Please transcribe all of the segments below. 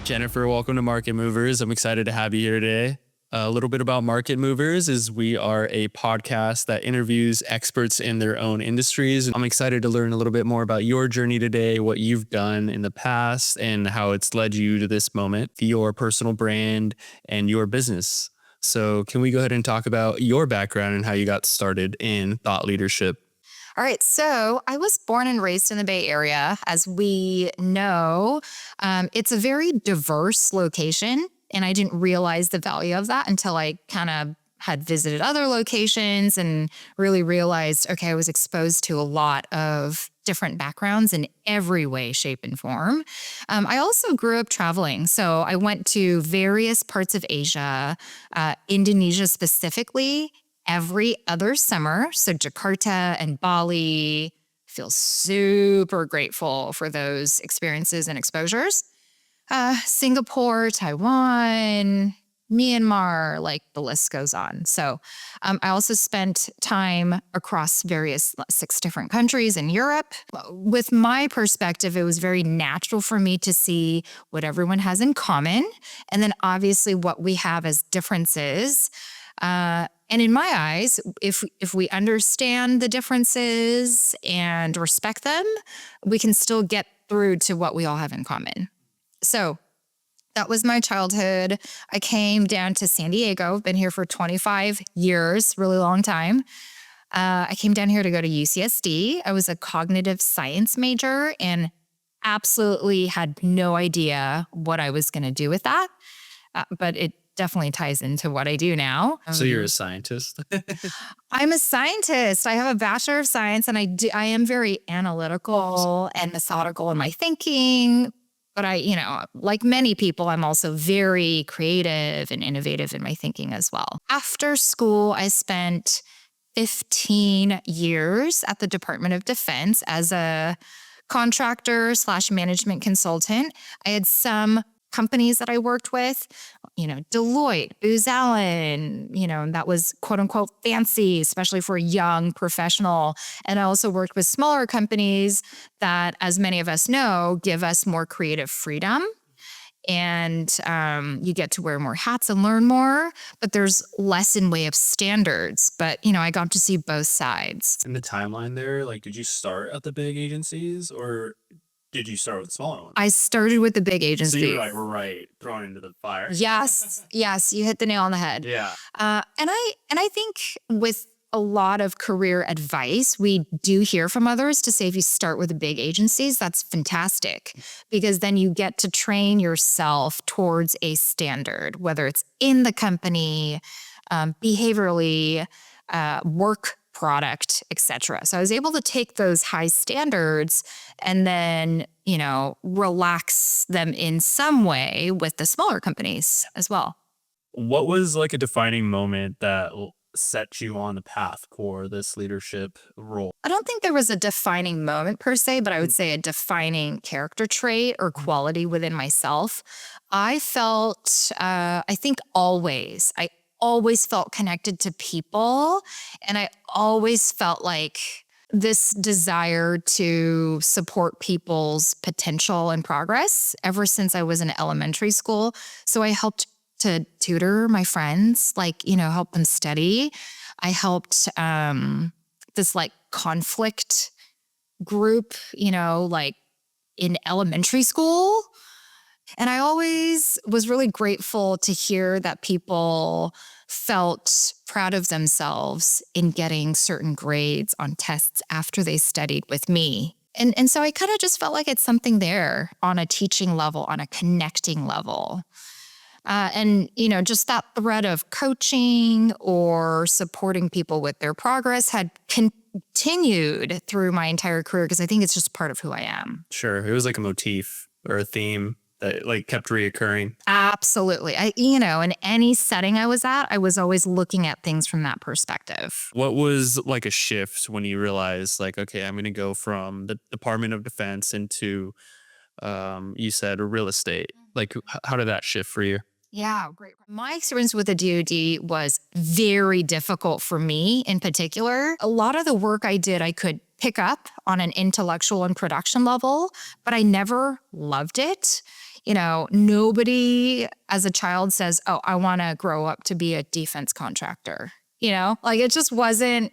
Jennifer, welcome to Market Movers. I'm excited to have you here today. A little bit about Market Movers is we are a podcast that interviews experts in their own industries. I'm excited to learn a little bit more about your journey today, what you've done in the past, and how it's led you to this moment, your personal brand and your business. So can we go ahead and talk about your background and how you got started in thought leadership? All right. So I was born and raised in the Bay Area. As we know, it's a very diverse location. And I didn't realize the value of that until I kind of had visited other locations and really realized, okay, I was exposed to a lot of different backgrounds in every way, shape, and form. I also grew up traveling. So I went to various parts of Asia, Indonesia specifically, every other summer. So Jakarta and Bali. Feel super grateful for those experiences and exposures. Singapore, Taiwan, Myanmar, like the list goes on. So I also spent time across various 6 different countries in Europe. With my perspective, it was very natural for me to see what everyone has in common, and then obviously what we have as differences. And in my eyes, if we understand the differences and respect them, we can still get through to what we all have in common. So that was my childhood. I came down to San Diego. I've been here for 25 years, really long time. I came down here to go to UCSD. I was a cognitive science major and absolutely had no idea what I was going to do with that. But it definitely ties into what I do now. So you're a scientist? I'm a scientist. I have a Bachelor of Science, and I am very analytical and methodical in my thinking. But like many people, I'm also very creative and innovative in my thinking as well. After school, I spent 15 years at the Department of Defense as a contractor / management consultant. I had some companies that I worked with, Deloitte, Booz Allen, that was quote unquote fancy, especially for a young professional. And I also worked with smaller companies that, as many of us know, give us more creative freedom. And you get to wear more hats and learn more, but there's less in way of standards. But, I got to see both sides. In the timeline there, did you start at the big agencies or did you start with the smaller ones? I started with the big agencies. So you were right thrown into the fire. Yes, you hit the nail on the head. Yeah. And I think with a lot of career advice, we do hear from others to say if you start with the big agencies, that's fantastic, because then you get to train yourself towards a standard, whether it's in the company, behaviorally, work product, etc. So I was able to take those high standards and then, relax them in some way with the smaller companies as well. What was a defining moment that set you on the path for this leadership role? I don't think there was a defining moment per se, but I would say a defining character trait or quality within myself. I felt, I always felt connected to people, and I always felt like this desire to support people's potential and progress ever since I was in elementary school. So I helped to tutor my friends, help them study. I helped this conflict group, in elementary school. And I always was really grateful to hear that people felt proud of themselves in getting certain grades on tests after they studied with me. And so I kind of just felt like it's something there on a teaching level, on a connecting level. And just that thread of coaching or supporting people with their progress had continued through my entire career, because I think it's just part of who I am. Sure. It was like a motif or a theme that kept reoccurring. Absolutely. In any setting I was at, I was always looking at things from that perspective. What was a shift when you realized okay, I'm going to go from the Department of Defense into, you said, real estate? How did that shift for you? Yeah, great. My experience with the DoD was very difficult for me in particular. A lot of the work I did, I could pick up on an intellectual and production level, but I never loved it. Nobody as a child says, oh, I want to grow up to be a defense contractor. Like it just wasn't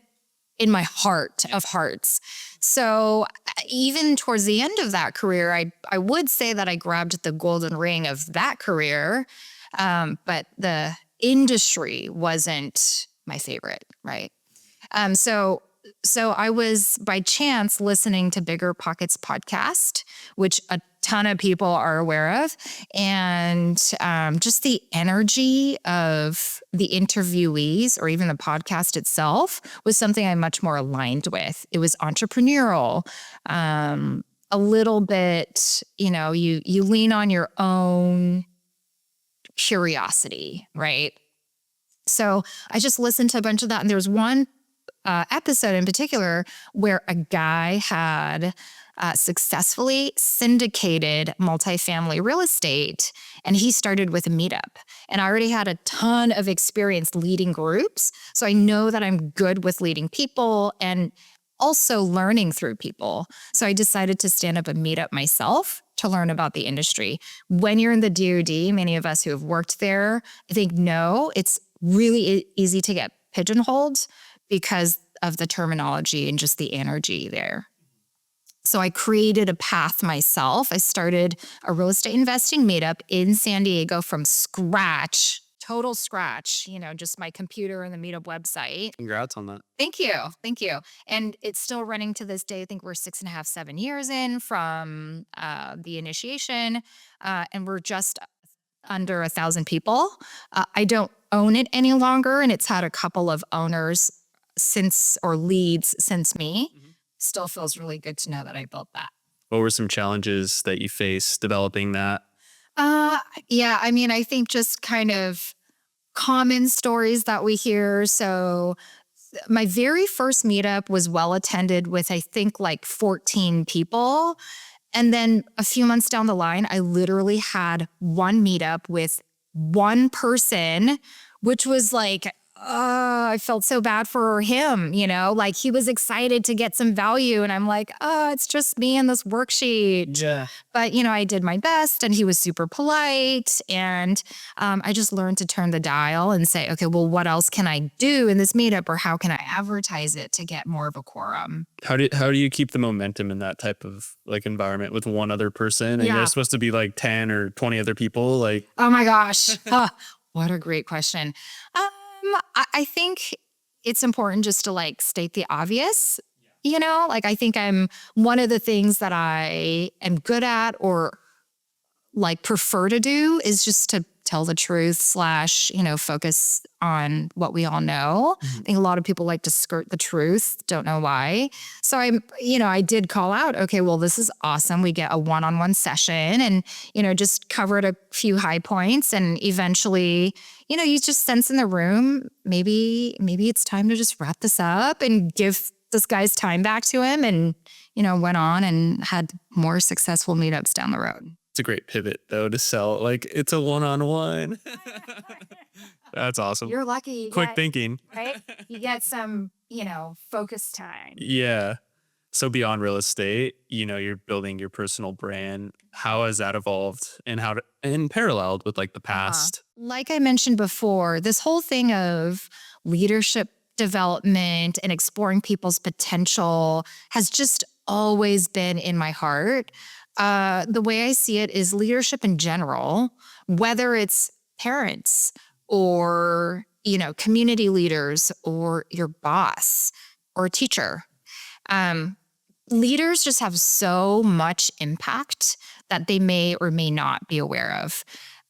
in my heart of hearts. So even towards the end of that career, I would say that I grabbed the golden ring of that career. But the industry wasn't my favorite, right? So I was by chance listening to Bigger Pockets podcast, which a ton of people are aware of. And just the energy of the interviewees or even the podcast itself was something I'm much more aligned with. It was entrepreneurial, a little bit, you lean on your own curiosity, right? So I just listened to a bunch of that. And there was one episode in particular where a guy had successfully syndicated multifamily real estate, and he started with a meetup. And I already had a ton of experience leading groups, so I know that I'm good with leading people and also learning through people. So I decided to stand up a meetup myself to learn about the industry. When you're in the DoD, many of us who have worked there, I think it's really easy to get pigeonholed because of the terminology and just the energy there. So I created a path myself. I started a real estate investing meetup in San Diego from scratch, total scratch, just my computer and the meetup website. Congrats on that. Thank you. Thank you. And it's still running to this day. I think we're 6.5, 7 years in from the initiation, and we're just under 1,000 people. I don't own it any longer, and it's had a couple of owners leads since me. Mm-hmm. Still feels really good to know that I built that. What were some challenges that you faced developing that? I think just kind of common stories that we hear. So my very first meetup was well attended with, I think, like 14 people. And then a few months down the line, I literally had one meetup with one person, which was like, I felt so bad for him, like he was excited to get some value. And I'm like, it's just me and this worksheet. Yeah. But, I did my best and he was super polite. And I just learned to turn the dial and say, okay, well, what else can I do in this meetup, or how can I advertise it to get more of a quorum? How do you keep the momentum in that type of like environment with one other person? And you're supposed to be like 10 or 20 other people. Like, oh my gosh. What a great question. I think it's important just to like state the obvious, like I think one of the things that I am good at or like prefer to do is just to tell the truth / focus on what we all know. Mm-hmm. I think a lot of people like to skirt the truth. Don't know why. So I did call out, okay, well, this is awesome. We get a one-on-one session and, just covered a few high points, and eventually, you just sense in the room, maybe it's time to just wrap this up and give this guy's time back to him, and, went on and had more successful meetups down the road. It's a great pivot, though, to sell. Like, it's a one-on-one. That's awesome. You're lucky. Quick thinking. Right? You get some, focus time. Yeah. So beyond real estate, you're building your personal brand. How has that evolved and paralleled with like the past? Like I mentioned before, this whole thing of leadership development and exploring people's potential has just always been in my heart. The way I see it is leadership in general, whether it's parents or, community leaders or your boss or a teacher. Leaders just have so much impact that they may or may not be aware of.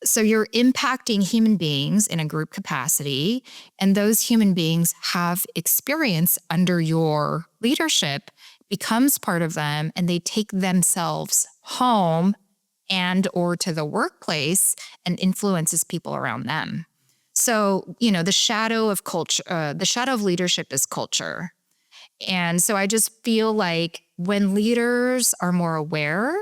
So you're impacting human beings in a group capacity, and those human beings have experience under your leadership, becomes part of them, and they take themselves home and or to the workplace and influences people around them. So, the shadow of culture, the shadow of leadership is culture. And so I just feel like when leaders are more aware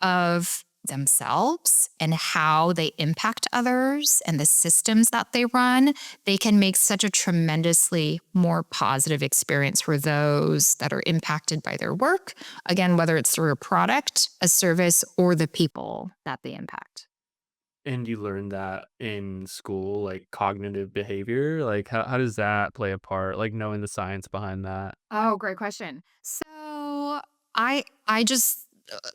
of themselves and how they impact others and the systems that they run, they can make such a tremendously more positive experience for those that are impacted by their work. Again, whether it's through a product, a service, or the people that they impact. And you learn that in school, like cognitive behavior? Like how does that play a part? Like knowing the science behind that? Oh, great question. So I just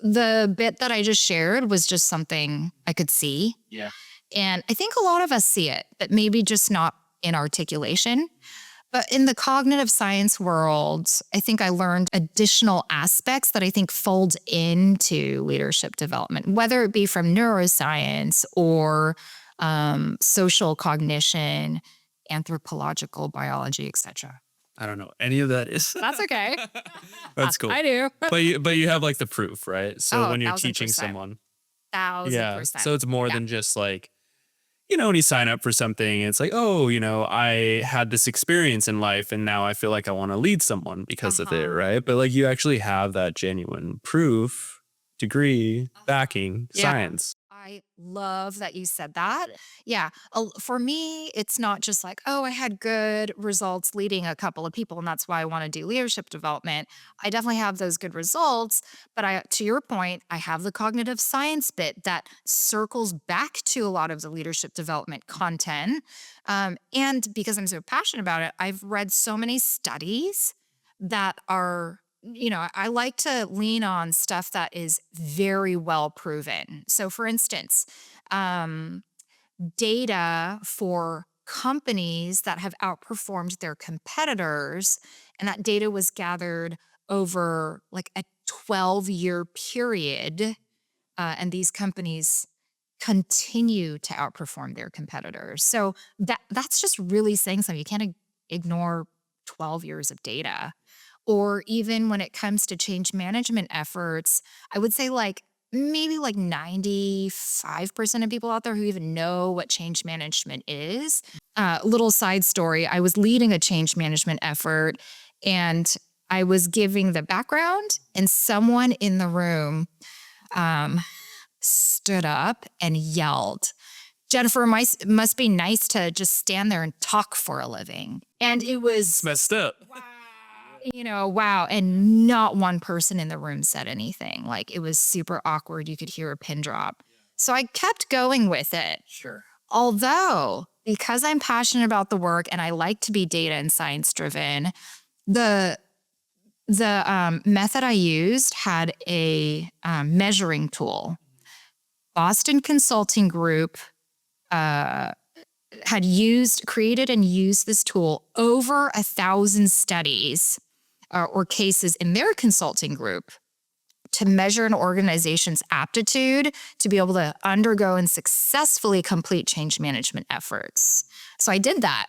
the bit that I just shared was just something I could see. Yeah. And I think a lot of us see it, but maybe just not in articulation. But in the cognitive science world, I think I learned additional aspects that I think fold into leadership development, whether it be from neuroscience or social cognition, anthropological biology, etc. I don't know any of that is. That's okay. That's cool. I do. But you have like the proof, right? So Oh, when you're thousand teaching percent. someone, Thousand yeah. So percent. it's more Yeah. than just like, when you sign up for something, it's like, oh, I had this experience in life and now I feel like I want to lead someone because of it, Uh-huh. right? But like you actually have that genuine proof, degree, backing, Yeah. science. I love that you said that. Yeah. For me, it's not just like, oh, I had good results leading a couple of people, and that's why I want to do leadership development. I definitely have those good results. But to your point, I have the cognitive science bit that circles back to a lot of the leadership development content. And because I'm so passionate about it, I've read so many studies that are I like to lean on stuff that is very well proven. So, for instance, um, data for companies that have outperformed their competitors, and that data was gathered over like a 12-year period. And these companies continue to outperform their competitors. So that's just really saying something. You can't ignore 12 years of data. Or even when it comes to change management efforts, I would say like maybe like 95% of people out there who even know what change management is. Little side story, I was leading a change management effort and I was giving the background, and someone in the room um, stood up and yelled, Jennifer, must be nice to just stand there and talk for a living. And it was, Messed up. wow. And not one person in the room said anything. Like it was super awkward. You could hear a pin drop. So I kept going with it. Sure. Although, because I'm passionate about the work and I like to be data and science driven, the method I used had a measuring tool. Boston Consulting Group had created and used this tool over 1,000 studies or cases in their consulting group to measure an organization's aptitude to be able to undergo and successfully complete change management efforts. So I did that.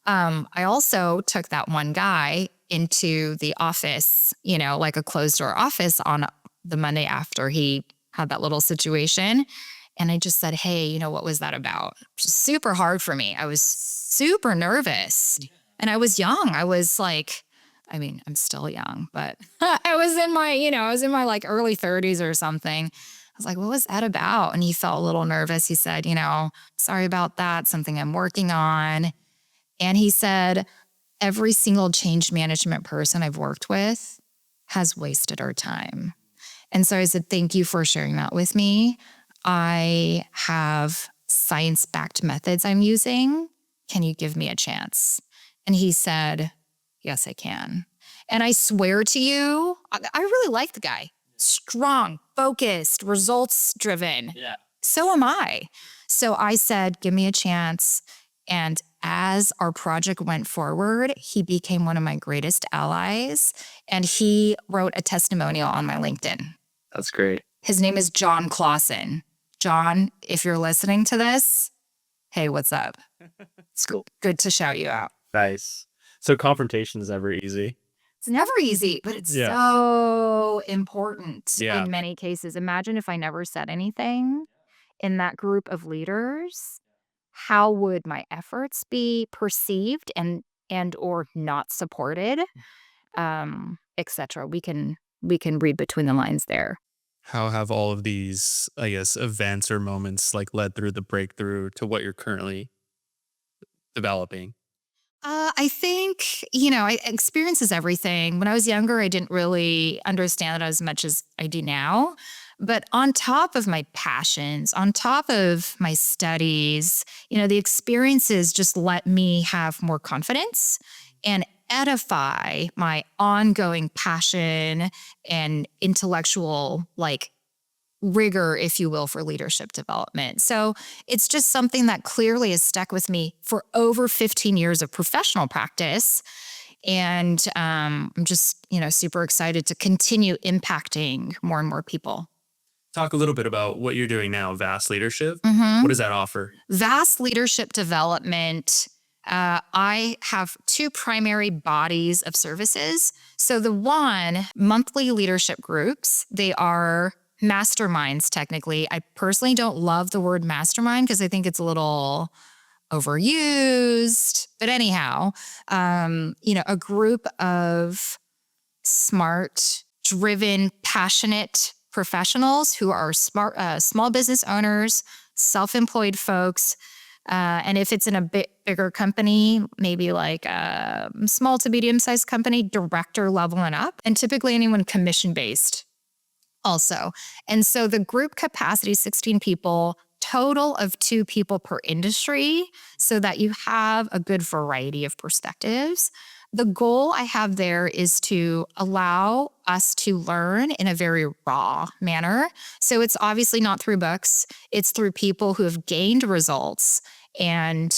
I also took that one guy into the office, like a closed door office on the Monday after he had that little situation. And I just said, hey, what was that about? Which is super hard for me. I was super nervous and I was young. I was like, I'm still young, but I was in my like early 30s or something. I was like, what was that about? And he felt a little nervous. He said, sorry about that. Something I'm working on. And he said, every single change management person I've worked with has wasted our time. And so I said, thank you for sharing that with me. I have science-backed methods I'm using. Can you give me a chance? And he said, yes, I can. And I swear to you, I really like the guy. Strong, focused, results driven. Yeah. So am I. So I said, give me a chance. And as our project went forward, he became one of my greatest allies. And he wrote a testimonial on my LinkedIn. That's great. His name is John Clausen. John, if you're listening to this, hey, what's up? It's good to shout you out. Nice. So confrontation is never easy. It's never easy, but it's Yeah. so important Yeah. in many cases. Imagine if I never said anything in that group of leaders, how would my efforts be perceived and or not supported, etc. We can read between the lines there. How have all of these, I guess, events or moments like led through the breakthrough to what you're currently developing? I think, experience is everything. When I was younger, I didn't really understand it as much as I do now. But on top of my passions, on top of my studies, the experiences just let me have more confidence and edify my ongoing passion and intellectual, like, rigor, if you will, for leadership development. So it's just something that clearly has stuck with me for over 15 years of professional practice. And I'm just, super excited to continue impacting more and more people. Talk a little bit about what you're doing now, Vast Leadership. What hmm does that offer? Vast leadership development. I have two primary bodies of services. So the one, monthly leadership groups, they are masterminds technically. I personally don't love the word mastermind because I think it's a little overused. But anyhow, a group of smart, driven, passionate professionals who are smart, small business owners, self-employed folks. And if it's in a bit bigger company, maybe like a small to medium sized company, director level and up, and typically anyone commission based also. And so the group capacity is 16 people, total of 2 people per industry, so that you have a good variety of perspectives. The goal I have there is to allow us to learn in a very raw manner. So it's obviously not through books, it's through people who have gained results and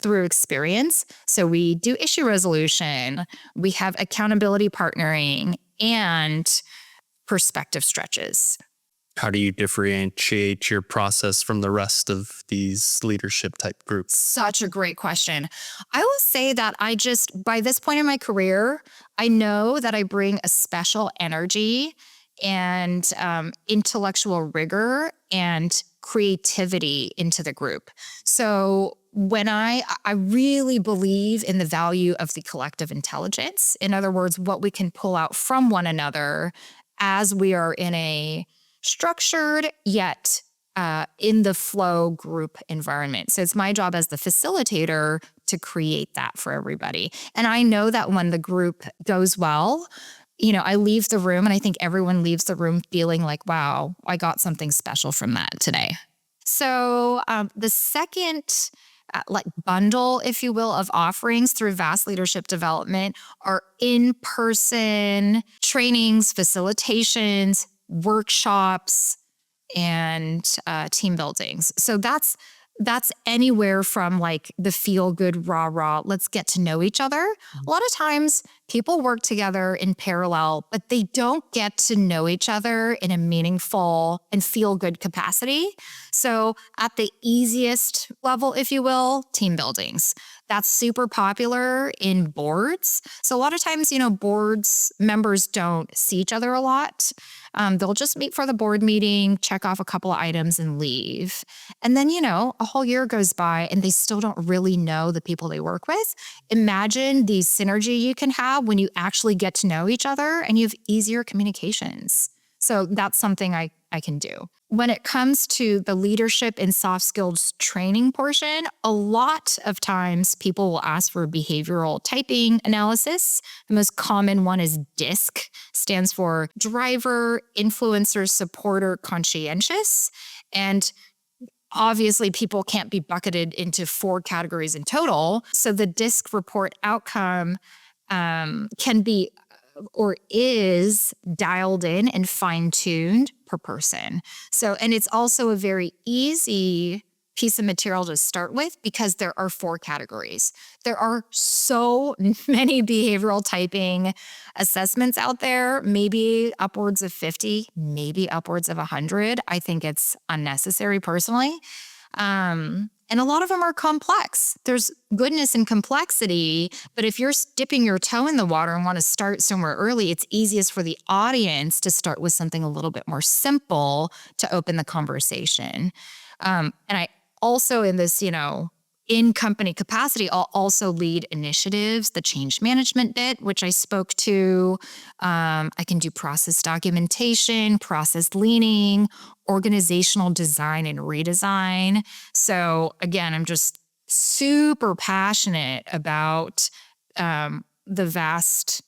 through experience. So we do issue resolution, we have accountability partnering, and perspective stretches. How do you differentiate your process from the rest of these leadership type groups? Such a great question. I will say that by this point in my career, I know that I bring a special energy and intellectual rigor and creativity into the group. So when I really believe in the value of the collective intelligence. In other words, what we can pull out from one another as we are in a structured yet in the flow group environment. So it's my job as the facilitator to create that for everybody. And I know that when the group goes well, I leave the room and I think everyone leaves the room feeling like, wow, I got something special from that today. So the second like bundle, if you will, of offerings through Vast Leadership Development are in-person trainings, facilitations, workshops, and team buildings. So that's anywhere from like the feel good rah, let's get to know each other. A lot of times people work together in parallel, but they don't get to know each other in a meaningful and feel good capacity. So at the easiest level, if you will, team buildings. That's super popular in boards. So a lot of times, boards members don't see each other a lot. They'll just meet for the board meeting, check off a couple of items and leave. And then, a whole year goes by and they still don't really know the people they work with. Imagine the synergy you can have when you actually get to know each other and you have easier communications. So that's something I can do. When it comes to the leadership and soft skills training portion, a lot of times people will ask for behavioral typing analysis. The most common one is DISC, stands for driver, influencer, supporter, conscientious. And obviously, people can't be bucketed into 4 categories in total. So the DISC report outcome can be or is dialed in and fine-tuned per person. So, and it's also a very easy piece of material to start with because there are 4 categories. There are so many behavioral typing assessments out there, maybe upwards of 50, maybe upwards of 100. I think it's unnecessary personally. And a lot of them are complex. There's goodness in complexity, but if you're dipping your toe in the water and want to start somewhere early, it's easiest for the audience to start with something a little bit more simple to open the conversation. And I also in this, in company capacity, I'll also lead initiatives, the change management bit, which I spoke to. I can do process documentation, process leaning, organizational design and redesign. So again, I'm just super passionate about the vast,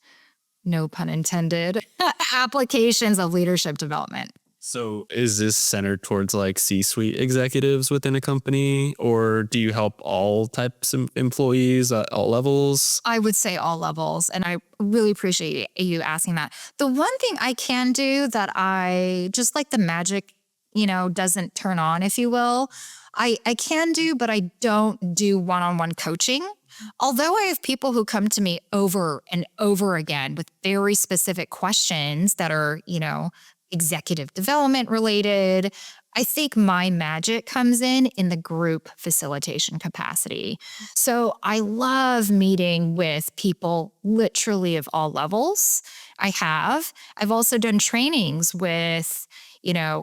no pun intended, applications of leadership development. So is this centered towards like C-suite executives within a company, or do you help all types of employees at all levels? I would say all levels. And I really appreciate you asking that. The one thing I can do that I just like the magic, doesn't turn on, if you will, I can do, but I don't do one-on-one coaching. Although I have people who come to me over and over again with very specific questions that are, executive development related, I think my magic comes in the group facilitation capacity. So I love meeting with people literally of all levels. I've also done trainings with,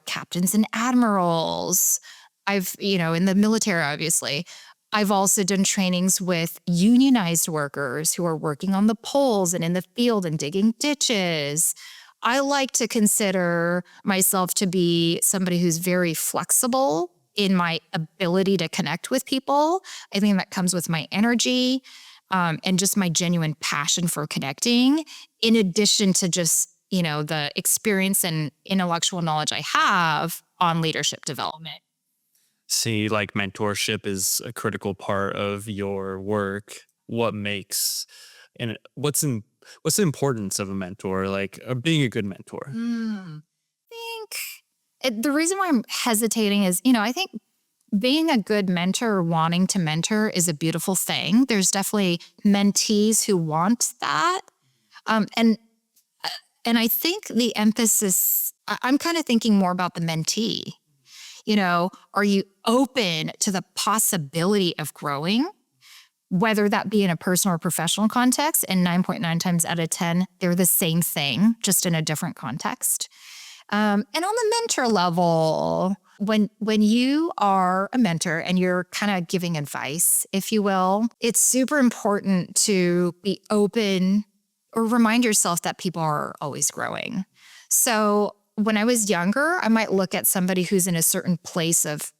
captains and admirals. In the military, obviously. I've also done trainings with unionized workers who are working on the poles and in the field and digging ditches. I like to consider myself to be somebody who's very flexible in my ability to connect with people. I think that comes with my energy and just my genuine passion for connecting, in addition to just, the experience and intellectual knowledge I have on leadership development. See, like mentorship is a critical part of your work. What makes and what's the importance of a mentor, like being a good mentor? I think the reason why I'm hesitating is, I think being a good mentor or wanting to mentor is a beautiful thing. There's definitely mentees who want that. Um, and and I think the emphasis, I'm kind of thinking more about the mentee. Are you open to the possibility of growing, whether that be in a personal or professional context? And 9.9 times out of 10, they're the same thing, just in a different context. And on the mentor level, when you are a mentor and you're kind of giving advice, if you will, it's super important to be open or remind yourself that people are always growing. So when I was younger, I might look at somebody who's in a certain place of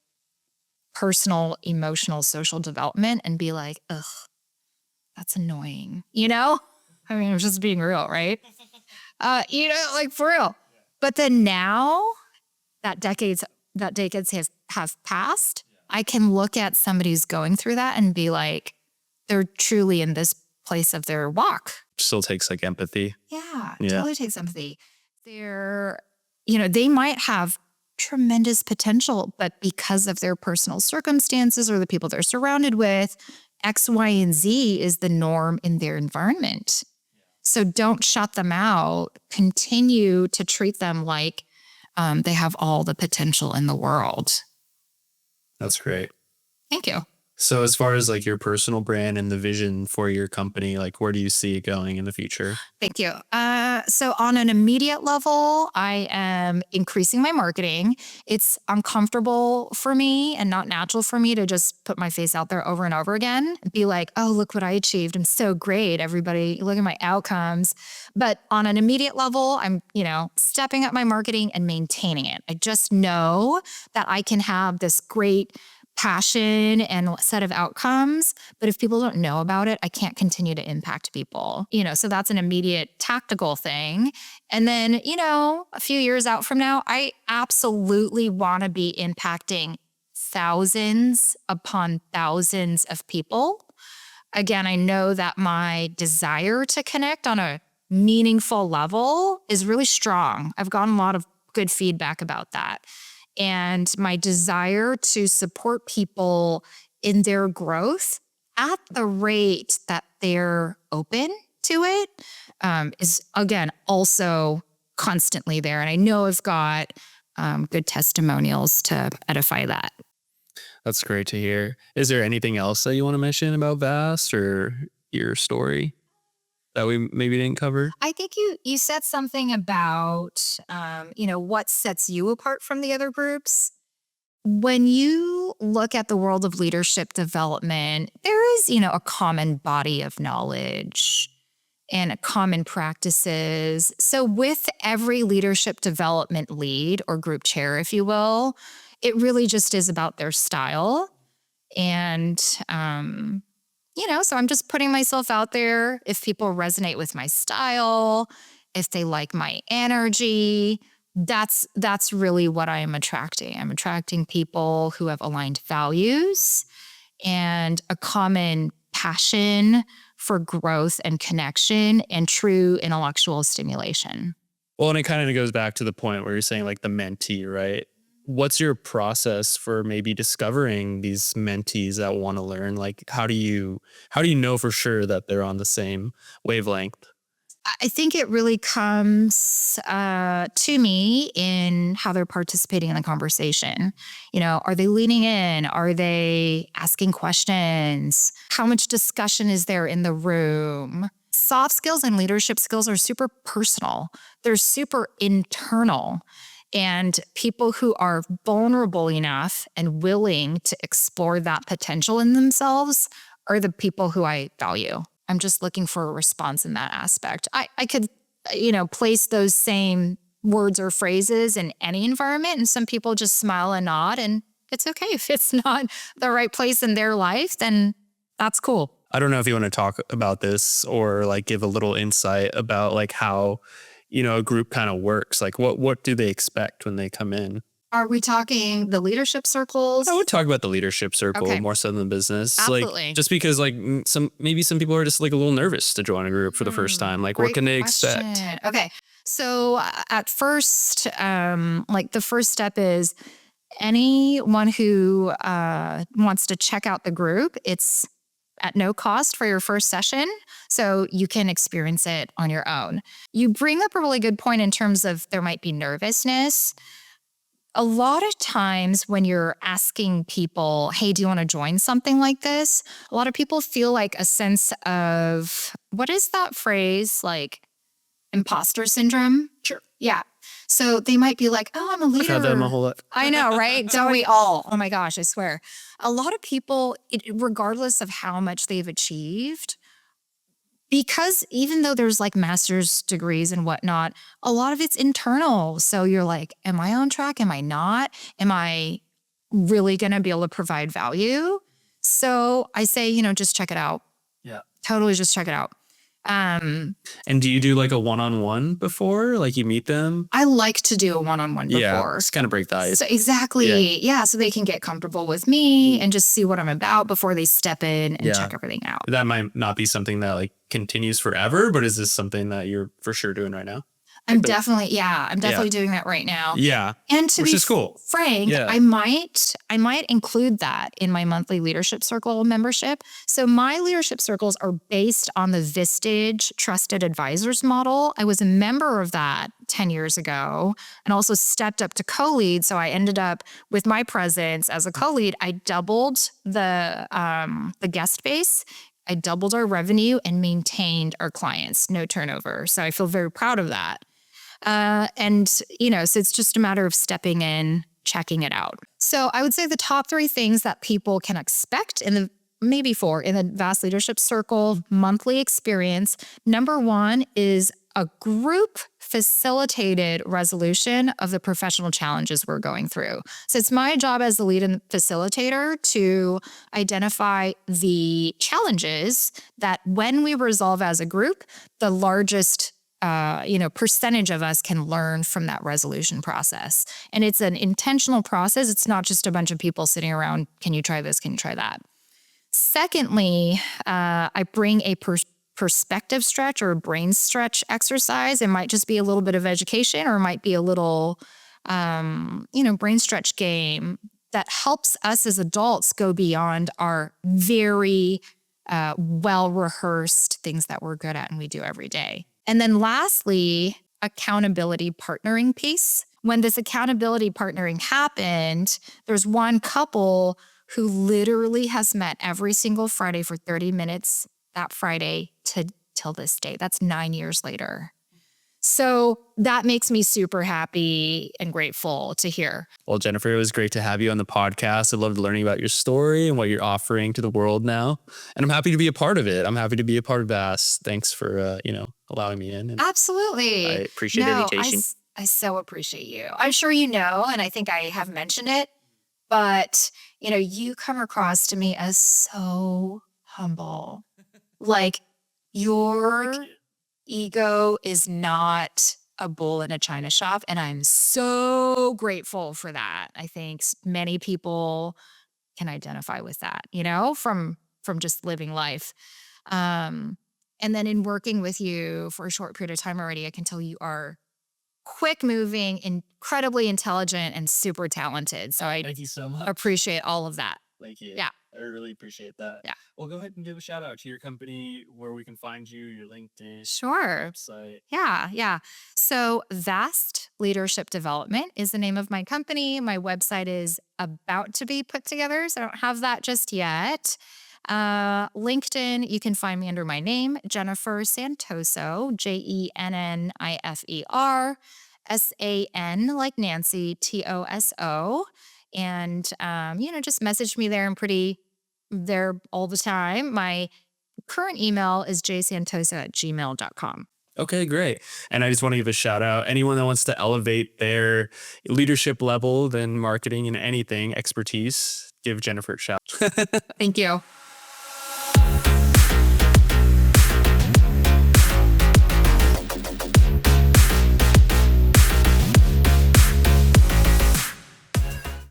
personal, emotional, social development and be like, ugh, that's annoying. I mean, I'm just being real, right? Like for real. But then now that decades have passed, I can look at somebody who's going through that and be like, they're truly in this place of their walk. Still takes like empathy. Yeah, Yeah. totally takes empathy. They might have tremendous potential, but because of their personal circumstances or the people they're surrounded with, X, Y, and Z is the norm in their environment. So don't shut them out. Continue to treat them like they have all the potential in the world. That's great. Thank you. So as far as like your personal brand and the vision for your company, like where do you see it going in the future? Thank you. So on an immediate level, I am increasing my marketing. It's uncomfortable for me and not natural for me to just put my face out there over and over again and be like, oh, look what I achieved. I'm so great. Everybody, look at my outcomes. But on an immediate level, I'm, stepping up my marketing and maintaining it. I just know that I can have this great passion and set of outcomes. But if people don't know about it, I can't continue to impact people, so that's an immediate tactical thing. And then, a few years out from now, I absolutely want to be impacting thousands upon thousands of people. Again, I know that my desire to connect on a meaningful level is really strong. I've gotten a lot of good feedback about that. And my desire to support people in their growth at the rate that they're open to it is, again, also constantly there. And I know I've got good testimonials to edify that. That's great to hear. Is there anything else that you want to mention about Vast or your story that we maybe didn't cover? I think you said something about, what sets you apart from the other groups. When you look at the world of leadership development, there is, a common body of knowledge and common practices. So with every leadership development lead or group chair, if you will, it really just is about their style. And, so I'm just putting myself out there. If people resonate with my style, if they like my energy, that's really what I am attracting. I'm attracting people who have aligned values and a common passion for growth and connection and true intellectual stimulation. Well, and it kind of goes back to the point where you're saying like the mentee, right? What's your process for maybe discovering these mentees that want to learn? Like, how do you know for sure that they're on the same wavelength? I think it really comes to me in how they're participating in the conversation. Are they leaning in? Are they asking questions? How much discussion is there in the room? Soft skills and leadership skills are super personal. They're super internal. And people who are vulnerable enough and willing to explore that potential in themselves are the people who I value. I'm just looking for a response in that aspect. I could, place those same words or phrases in any environment, and some people just smile and nod, and it's okay. If it's not the right place in their life, then that's cool. I don't know if you want to talk about this or like give a little insight about like how, a group kind of works. Like what do they expect when they come in? Are we talking the leadership circles? I would talk about the leadership circle Okay. more so than business. Absolutely. Like, just because like some people are just like a little nervous to join a group for the first time. Like, what can they expect? Okay. So at first, like the first step is anyone who wants to check out the group, it's at no cost for your first session. So you can experience it on your own. You bring up a really good point in terms of there might be nervousness. A lot of times when you're asking people, hey, do you want to join something like this? A lot of people feel like a sense of, what is that phrase? Like imposter syndrome? Sure. Yeah. So they might be like, oh, I'm a leader. I've had that my whole life. I know, right? Don't we all? Oh my gosh, I swear. A lot of people, regardless of how much they've achieved, because even though there's like master's degrees and whatnot, a lot of it's internal. So you're like, am I on track? Am I not? Am I really going to be able to provide value? So I say, just check it out. Yeah. Totally just check it out. And do you do like a one-on-one before? Like you meet them? I like to do a one-on-one before. Yeah, just kind of break the ice. So exactly. Yeah. So they can get comfortable with me and just see what I'm about before they step in and check everything out. That might not be something that like continues forever, but is this something that you're for sure doing right now? I'm definitely doing that right now. Yeah. And to which be is cool. frank, I might include that in my monthly leadership circle membership. So my leadership circles are based on the Vistage Trusted Advisors model. I was a member of that 10 years ago and also stepped up to co-lead. So I ended up with my presence as a co-lead. I doubled the guest base. I doubled our revenue and maintained our clients, no turnover. So I feel very proud of that. So it's just a matter of stepping in, checking it out. So I would say the top 3 things that people can expect in the Vast Leadership Circle monthly experience. Number 1 is a group facilitated resolution of the professional challenges we're going through. So it's my job as the lead and facilitator to identify the challenges that when we resolve as a group, the largest percentage of us can learn from that resolution process. And it's an intentional process. It's not just a bunch of people sitting around, can you try this? Can you try that? Secondly, I bring a perspective stretch or a brain stretch exercise. It might just be a little bit of education, or it might be a little, brain stretch game that helps us as adults go beyond our very well-rehearsed things that we're good at and we do every day. And then lastly, accountability partnering piece. When this accountability partnering happened, there's one couple who literally has met every single Friday for 30 minutes that Friday till this day. That's 9 years later. So that makes me super happy and grateful to hear. Well, Jennifer, it was great to have you on the podcast. I loved learning about your story and what you're offering to the world now. And I'm happy to be a part of it. I'm happy to be a part of VAS. Thanks for, allowing me in. And Absolutely. I appreciate the invitation. I so appreciate you. I'm sure you know, and I think I have mentioned it, but you come across to me as so humble. Like your ego is not a bull in a china shop, and I'm so grateful for that. I think many people can identify with that, from just living life. Um, and then in working with you for a short period of time already, I can tell you are quick moving, incredibly intelligent, and super talented. So I Thank you so much. appreciate all of that. Thank you. Yeah. I really appreciate that. Yeah. Well, go ahead and give a shout out to your company, where we can find you, your LinkedIn, Sure. website. Yeah. So Vast Leadership Development is the name of my company. My website is about to be put together, so I don't have that just yet. LinkedIn, you can find me under my name, Jennifer Santoso, Jennifer San like Nancy, Toso. And, just message me there. I'm pretty there all the time. My current email is jsantosa@gmail.com. Okay, great. And I just want to give a shout out. Anyone that wants to elevate their leadership level, then marketing and anything expertise, give Jennifer a shout. Thank you.